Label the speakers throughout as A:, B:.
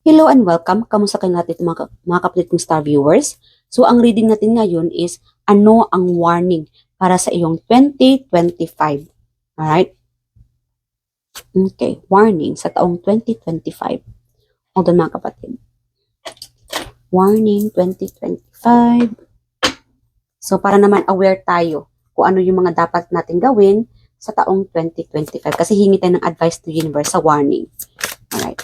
A: Hello and welcome. Kamusta kayo natin mga kapatid kong star viewers? So, ang reading natin ngayon is ano ang warning para sa iyong 2025. Alright? Okay, warning sa taong 2025. Hold on mga kapatid. Warning 2025. So, para naman aware tayo kung ano yung mga dapat natin gawin sa taong 2025. Kasi hingi tayo ng advice to universe sa warning. Alright.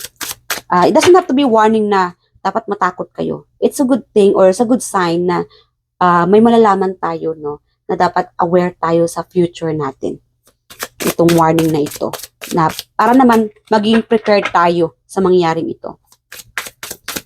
A: It doesn't have to be warning na dapat matakot kayo. It's a good thing or it's a good sign na may malalaman tayo, no, na dapat aware tayo sa future natin. Itong warning na ito. Na para naman maging prepared tayo sa mangyaring ito.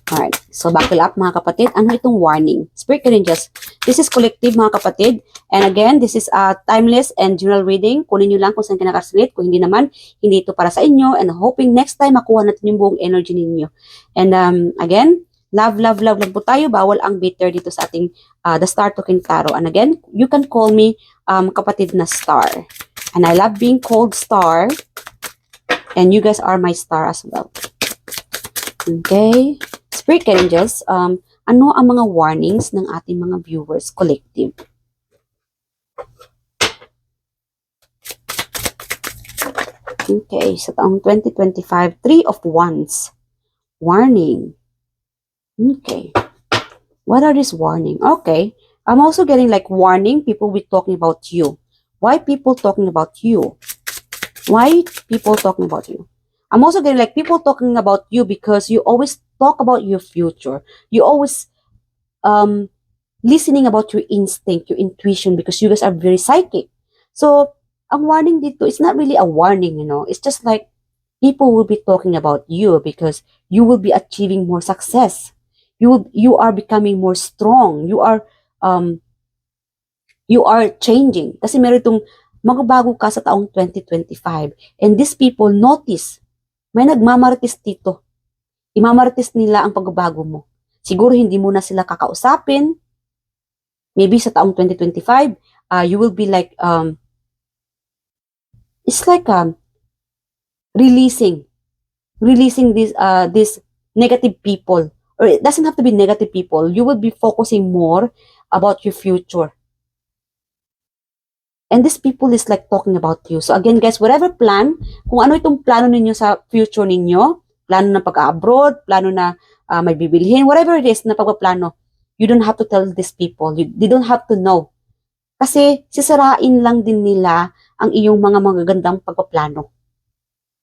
A: Alright. So, buckle up mga kapatid. Ano itong warning? Spirit Angels. This is collective mga kapatid. And again, this is a timeless and general reading. Kunin nyo lang kung saan ka nakasalit. Kung hindi naman, hindi ito para sa inyo. And hoping next time makuha natin yung buong energy ninyo. And again, love po tayo. Bawal ang bitter dito sa ating The Star Token Tarot. And again, you can call me kapatid na star. And I love being called star. And you guys are my star as well. Okay. Spirit Angels, ano ang mga warnings ng ating mga viewers collective? Okay, sa taong 2025, Three of Wands. Warning. Okay. What are these warning? Okay. I'm also getting like warning, people will talking about you. Why people talking about you? Why people talking about you? I'm also getting like people talking about you because you always talk about your future. You always listening about your instinct, your intuition, because you guys are very psychic. So, ang warning dito is not really a warning, you know. It's just like people will be talking about you because you will be achieving more success. You are becoming more strong. You are changing. Kasi meron itong magbabago ka sa taong 2025. And these people notice, may nagmamarites dito. Imamarites nila ang pagbabago mo. Siguro hindi mo na sila kakausapin. Maybe sa taong 2025, you will be like, it's like releasing this negative people. Or it doesn't have to be negative people. You will be focusing more about your future. And these people is like talking about you. So again guys, whatever plan, kung ano itong plano ninyo sa future ninyo, plano na pag-abroad, plano na may bibilhin, whatever it is na pagpaplano, you don't have to tell these people. They don't have to know. Kasi sisirain lang din nila ang iyong mga magagandang pagpaplano.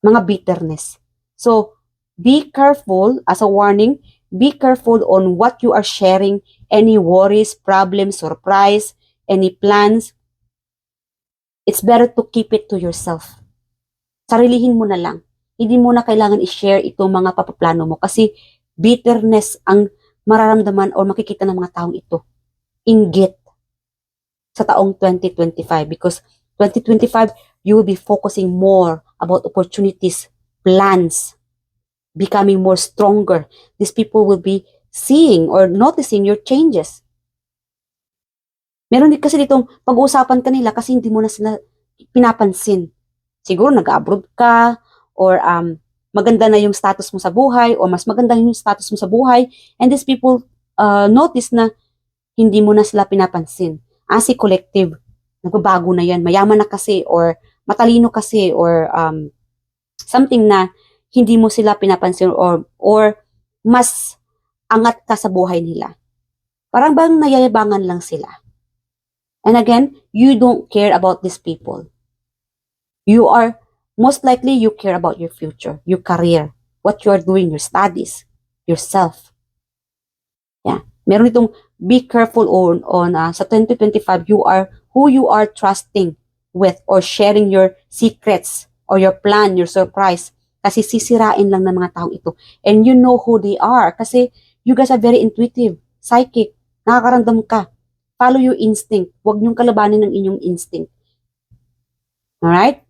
A: Mga bitterness. So, be careful, as a warning, be careful on what you are sharing, any worries, problems, surprise, any plans. It's better to keep it to yourself. Sarilihin mo na lang. Hindi mo na kailangan i-share itong mga papaplano mo kasi bitterness ang mararamdaman o makikita ng mga taong ito. Inggit sa taong 2025 because 2025, you will be focusing more about opportunities, plans, becoming more stronger. These people will be seeing or noticing your changes. Meron din kasi ditong pag-uusapan kanila kasi hindi mo na sila pinapansin. Siguro nag-abroad ka or maganda na yung status mo sa buhay or mas maganda yung status mo sa buhay and these people notice na hindi mo na sila pinapansin. Si collective, nagbabago na yan, mayaman na kasi or matalino kasi or something na hindi mo sila pinapansin or mas angat ka sa buhay nila. Parang bang nayayabangan lang sila. And again, you don't care about these people. You are, most likely, you care about your future, your career, what you are doing, your studies, yourself. Yeah. Meron itong be careful on sa 2025, you are who you are trusting with or sharing your secrets or your plan, your surprise. Kasi sisirain lang ng mga taong ito. And you know who they are. Kasi you guys are very intuitive, psychic, nakakaramdam ka. Follow your instinct. Huwag niyong kalabanin ng inyong instinct. Alright?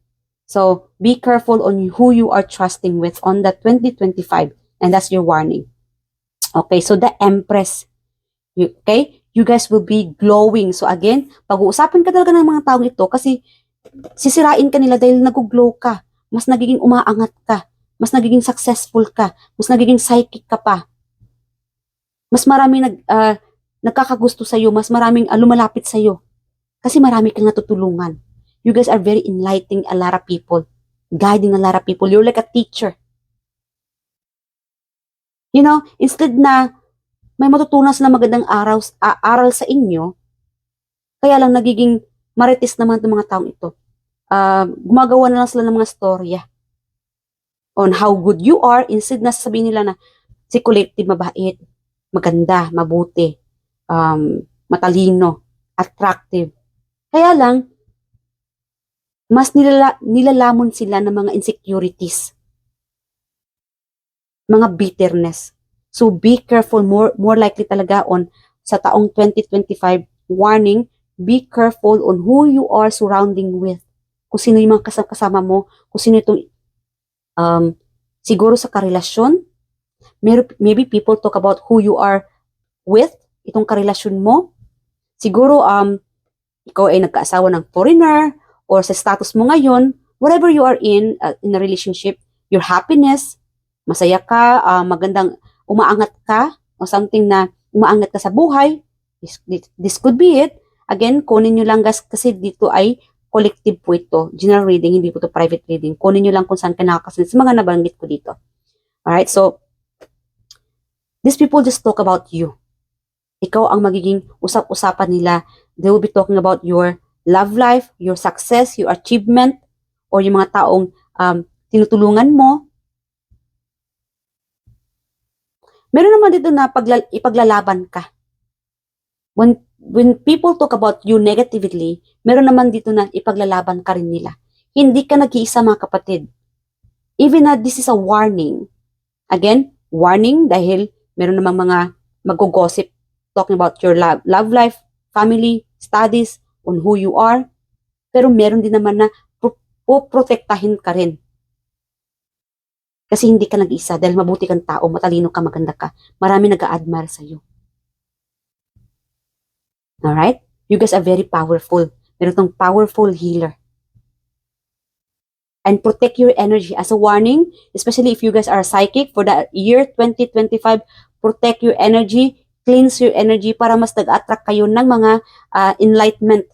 A: So, be careful on who you are trusting with on the 2025. And that's your warning. Okay, so the Empress. Okay? You guys will be glowing. So again, pag-uusapan ka talaga ng mga taong ito kasi sisirain ka nila dahil nag-glow ka. Mas nagiging umaangat ka. mas nagiging successful ka, mas nagiging psychic ka pa. Mas maraming nagkakagusto sa'yo, mas maraming lumalapit sa'yo. Kasi marami kang natutulungan. You guys are very enlightening a lot of people, guiding a lot of people. You're like a teacher. You know, instead na may matutunan na magandang aral sa inyo, kaya lang nagiging marites naman itong mga taong ito. Gumagawa na lang sila ng mga storya on how good you are, instead na sasabihin nila na si Collective mabait, maganda, mabuti, matalino, attractive. Kaya lang, mas nilalamon sila ng mga insecurities, mga bitterness. So be careful, more likely talaga on sa taong 2025, warning, be careful on who you are surrounding with. Kung sino yung mga kasama mo, kung sino itong siguro sa karelasyon, maybe people talk about who you are with, itong karelasyon mo. Siguro ikaw ay nagkaasawa ng foreigner, or sa status mo ngayon, whatever you are in a relationship, your happiness, masaya ka, magandang umaangat ka, o something na umaangat ka sa buhay, this could be it. Again, kunin nyo lang guys, kasi dito ay collective po ito. General reading, hindi po ito private reading. Kunin nyo lang kung saan ka nakakasunod sa mga nabanggit ko dito. Alright, so, these people just talk about you. Ikaw ang magiging usap-usapan nila. They will be talking about your love life, your success, your achievement, or yung mga taong tinutulungan mo. Meron naman dito na ipaglalaban ka. When people talk about you negatively, meron naman dito na ipaglalaban ka rin nila. Hindi ka nag-iisa mga kapatid. Even na this is a warning. Again, warning dahil meron namang mga mag-gossip talking about your love life, family, studies, on who you are. Pero meron din naman na poprotektahin ka rin. Kasi hindi ka nag-isa dahil mabuti kang tao, matalino ka, maganda ka. Marami nag-a-admire sa'yo. Alright? You guys are very powerful. Meron tong powerful healer. And protect your energy. As a warning, especially if you guys are psychic for the year 2025, protect your energy, cleanse your energy para mas nag-attract kayo ng mga enlightenment,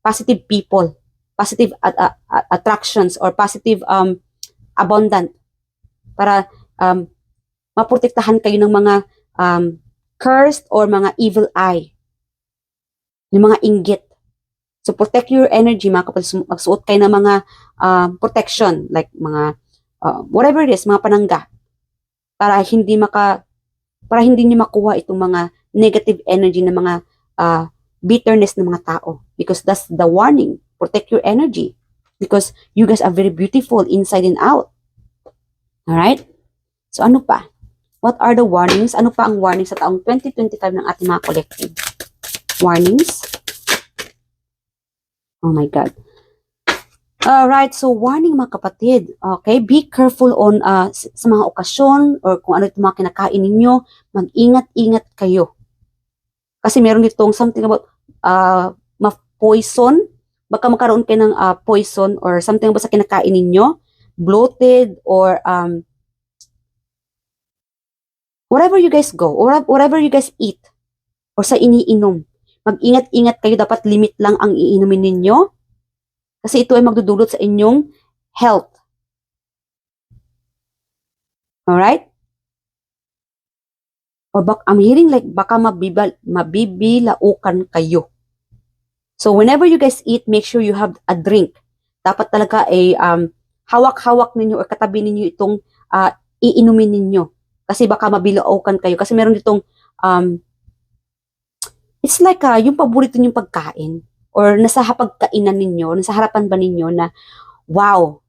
A: positive people, positive attractions, or positive abundant, para maprotektahan kayo ng mga cursed or mga evil eye, yung mga inggit. So protect your energy, mga kapatid. Magsuot kayo ng mga protection, like mga whatever it is, mga panangga, para hindi niyo makuha itong mga negative energy ng mga bitterness ng mga tao, because that's the warning. Protect your energy because you guys are very beautiful inside and out. Alright? So ano pa? What are the warnings? Ano pa ang warning sa taong 2025 ng ating mga collective? Warnings? Oh my God. Alright, so warning mga kapatid. Okay, be careful on sa mga okasyon or kung ano itong mga kinakain ninyo. Mag-ingat-ingat kayo. Kasi meron ditong something about poison. Baka magkaroon kayo ng poison or something about sa kinakain ninyo. Bloated or wherever you guys go or whatever you guys eat or sa iniinom. Mag-ingat-ingat kayo. Dapat limit lang ang iinumin ninyo. Kasi ito ay magdudulot sa inyong health. Alright? Or I'm hearing like baka mabibilaukan kayo. So whenever you guys eat, make sure you have a drink. Dapat talaga ay hawak-hawak ninyo or katabi ninyo itong iinumin ninyo. Kasi baka mabilaukan kayo. Kasi meron ditong it's like yung paborito ninyong pagkain or nasa hapagkainan ninyo, nasa harapan ba ninyo na, wow,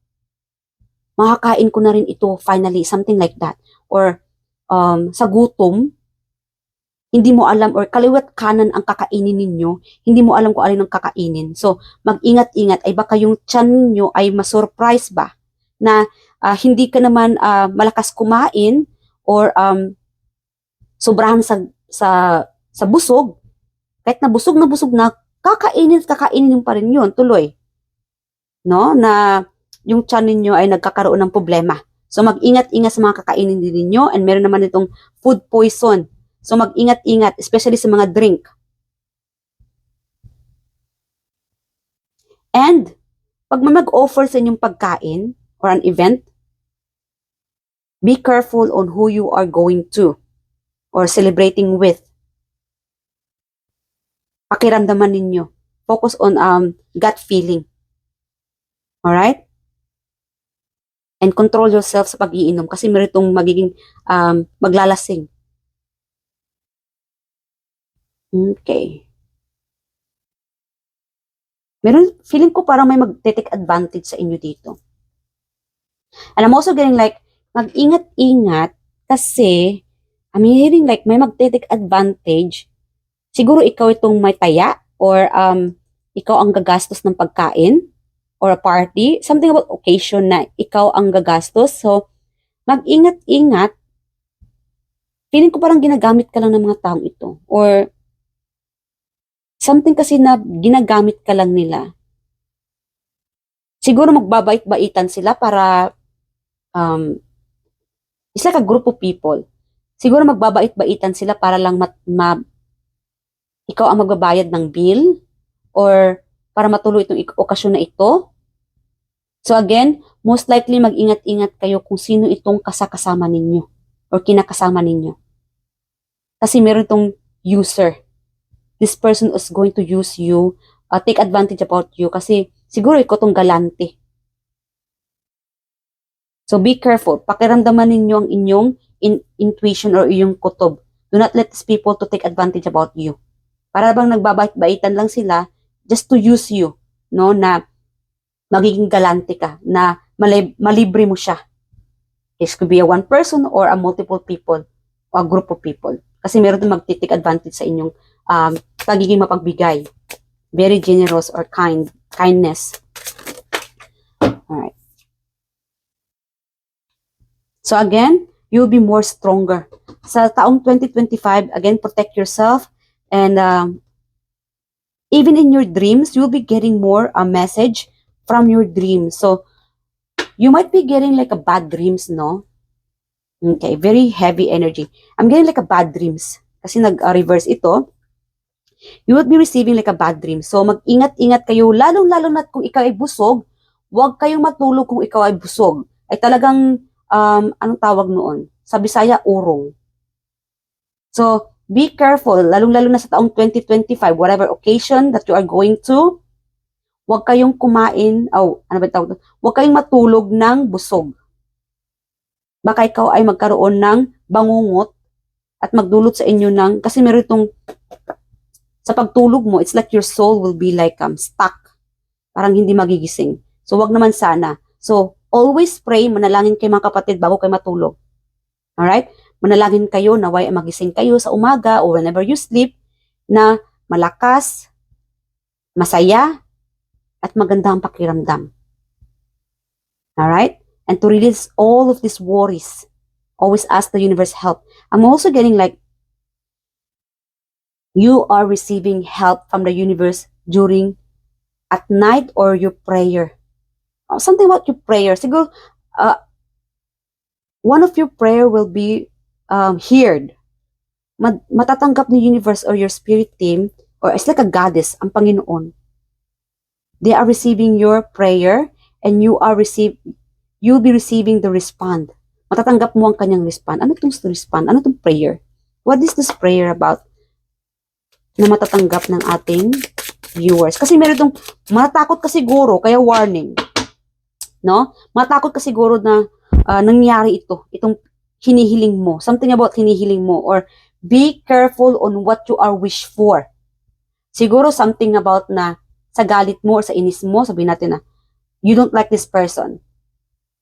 A: makakain ko na rin ito finally, something like that. Or sa gutom, hindi mo alam or kaliwat kanan ang kakainin ninyo, hindi mo alam kung alin ang kakainin. So, mag-ingat-ingat ay baka yung tiyan ninyo ay masurprise ba na hindi ka naman malakas kumain or sobrahan sa busog. Kahit na busog na, kakainin pa rin yun, tuloy. No? Na yung tiyan ninyo ay nagkakaroon ng problema. So mag-ingat-ingat sa mga kakainin din ninyo, and meron naman itong food poison. So mag-ingat-ingat, especially sa mga drink. And pag may mag-offer sa inyong pagkain or an event, be careful on who you are going to or celebrating with. Pakiramdaman ninyo. Focus on gut feeling. Alright? And control yourself sa pag-iinom kasi meron itong magiging maglalasing. Okay. Feeling ko parang may mag-take advantage sa inyo dito. And I'm also getting like, mag-ingat-ingat kasi, I'm hearing like may mag-take advantage. Siguro ikaw itong may taya or ikaw ang gagastos ng pagkain or a party. Something about occasion na ikaw ang gagastos. So, mag-ingat-ingat. Feeling ko parang ginagamit ka lang ng mga taong ito. Or something kasi na ginagamit ka lang nila. Siguro magbabait-baitan sila para it's like a group of people. Siguro magbabait-baitan sila para lang ikaw ang magbabayad ng bill or para matuloy itong okasyon na ito. So again, most likely mag-ingat-ingat kayo kung sino itong kasama ninyo or kinakasama ninyo. Kasi meron itong user. This person is going to use you, take advantage about you kasi siguro ikaw itong galante. So be careful. Pakiramdaman ninyo ang inyong intuition or iyong kutob. Do not let these people to take advantage about you. Para bang nagbabait-baitan lang sila just to use you, no, na magiging galante ka, na malibre mo siya. This could be a one person or a multiple people or a group of people. Kasi meron din mag-take advantage sa inyong pagiging mapagbigay. Very generous or kindness. Alright. So again, you'll be more stronger. Sa taong 2025, again, protect yourself. And even in your dreams, you'll be getting more a message from your dreams. So, you might be getting like a bad dreams, no? Okay, very heavy energy. I'm getting like a bad dreams. Kasi nag-reverse ito. You would be receiving like a bad dream. So, mag-ingat-ingat kayo, lalong-lalo na kung ikaw ay busog, huwag kayong matulog kung ikaw ay busog. Ay talagang, anong tawag noon? Sa Bisaya, urong. So, be careful, lalong-lalo na sa taong 2025, whatever occasion that you are going to, huwag kayong kumain, ano ba tawag? Huwag kayong matulog ng busog. Baka ikaw ay magkaroon ng bangungot at magdulot sa inyo ng, kasi meron itong, sa pagtulog mo, it's like your soul will be like stuck. Parang hindi magigising. So, wag naman sana. So, always pray, manalangin kayo mga kapatid bago kayo matulog. Alright? Manalangin kayo na magising kayo sa umaga or whenever you sleep na malakas, masaya, at maganda ang pakiramdam. Alright? And to release all of these worries, always ask the universe help. I'm also getting like, you are receiving help from the universe during at night or your prayer. Something about your prayer. Siguro, one of your prayer will be heard. Matatanggap ni universe or your spirit team, or it's like a goddess, ang Panginoon. They are receiving your prayer and you'll be receiving the respond. Matatanggap mo ang kanyang respond. Ano itong respond? Ano itong prayer? What is this prayer about? Na matatanggap ng ating viewers. Kasi meron itong, matakot ka siguro, kaya warning. No? Matakot ka siguro na nangyari itong hinihiling mo. Something about hinihiling mo. Or be careful on what you are wish for. Siguro something about na sa galit mo or sa inis mo, sabihin natin na, you don't like this person.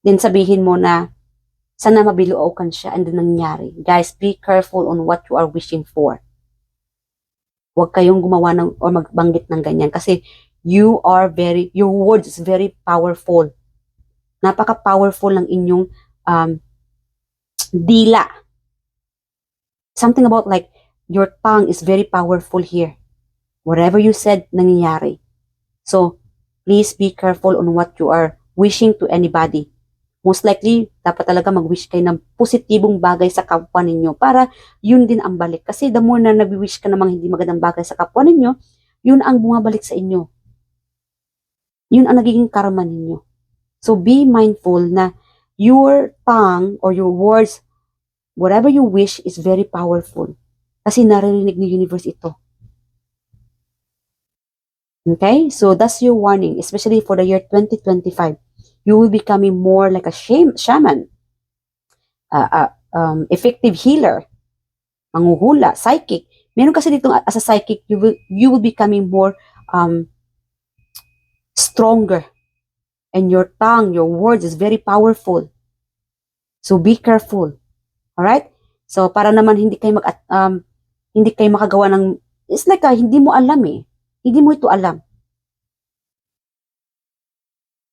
A: Then sabihin mo na, sana mabiluokan siya and then nangyari. Guys, be careful on what you are wishing for. Huwag kayong gumawa ng or magbanggit ng ganyan kasi your words is very powerful. Napaka-powerful ng inyong dila. Something about like your tongue is very powerful here. Whatever you said, nangyayari. So, please be careful on what you are wishing to anybody. most likely, dapat talaga mag-wish kayo ng positibong bagay sa kapwa ninyo para yun din ang balik. Kasi the more na nag-wish ka namang hindi magandang bagay sa kapwa ninyo, yun ang bumabalik sa inyo. Yun ang nagiging karma ninyo. So be mindful na your tongue or your words, whatever you wish is very powerful. Kasi naririnig ni universe ito. Okay? So that's your warning, especially for the year 2025. You will be becoming more like a shaman, effective healer, manghuhula, psychic. Meron kasi dito as a psychic, you will becoming more stronger. And your tongue, your words is very powerful. So be careful. Alright? So para naman hindi kayo makagawa ng, it's like hindi mo alam eh. Hindi mo ito alam.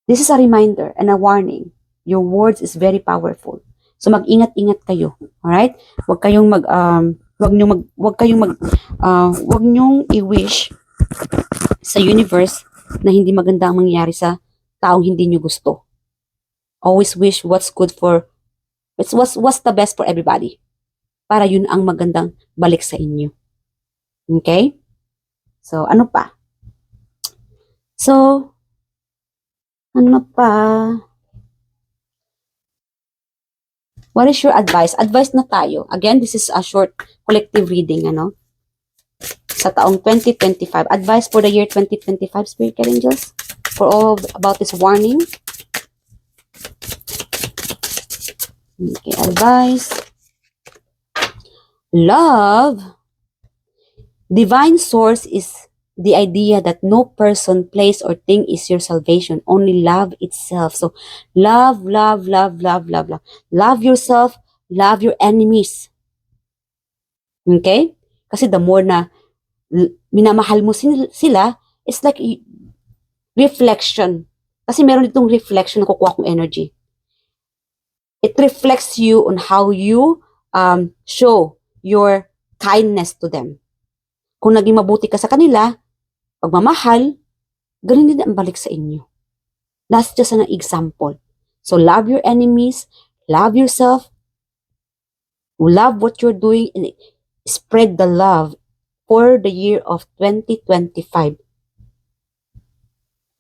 A: This is a reminder and a warning. Your words is very powerful. So mag-ingat-ingat kayo. Alright? Huwag nyong i-wish sa universe na hindi maganda ang mangyayari sa taong hindi nyo gusto. Always wish what's good for, what's the best for everybody. Para yun ang magandang balik sa inyo. Okay? So, ano pa? What is your advice? Advice na tayo. Again, this is a short collective reading, sa taong 2025. Advice for the year 2025, Spirit Guide Angels, for all about this warning. Okay, advice. Love. Divine source is the idea that no person, place, or thing is your salvation. Only love itself. So, love, love, love, love, love, love. Love yourself. Love your enemies. Okay? Kasi the more na minamahal mo sila, it's like reflection. Kasi meron ditong reflection na kukuha kong energy. It reflects you on how you show your kindness to them. Kung naging mabuti ka sa kanila, pagmamahal, ganun din ang balik sa inyo. That's just an example. So love your enemies, love yourself, love what you're doing, and spread the love for the year of 2025.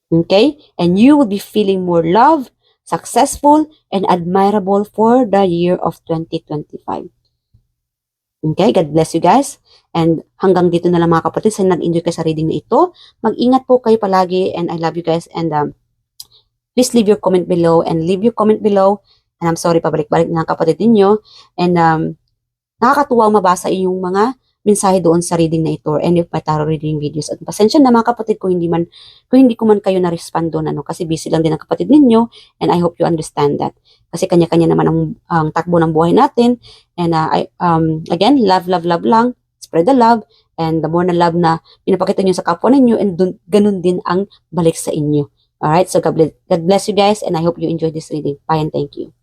A: Okay? And you will be feeling more love, successful, and admirable for the year of 2025. Okay? God bless you guys. And hanggang dito na lang mga kapatid. Sana nag-enjoy kayo sa reading na ito. Mag-ingat po kayo palagi. And I love you guys. And please leave your comment below. And leave your comment below. And I'm sorry, pabalik-balik na lang kapatid ninyo. And nakakatuwang mabasa yung mga mensahe doon sa reading na ito, any of my tarot reading videos. At pasensya na mga kapatid kung hindi ko man kayo na-respond doon, kasi busy lang din ang kapatid ninyo, and I hope you understand that. Kasi kanya-kanya naman ang takbo ng buhay natin, and again, love, love, love lang, spread the love, and the more na love na pinapakita nyo sa kapwa ninyo, and ganun din ang balik sa inyo. Alright, so God bless you guys, and I hope you enjoyed this reading. Bye and thank you.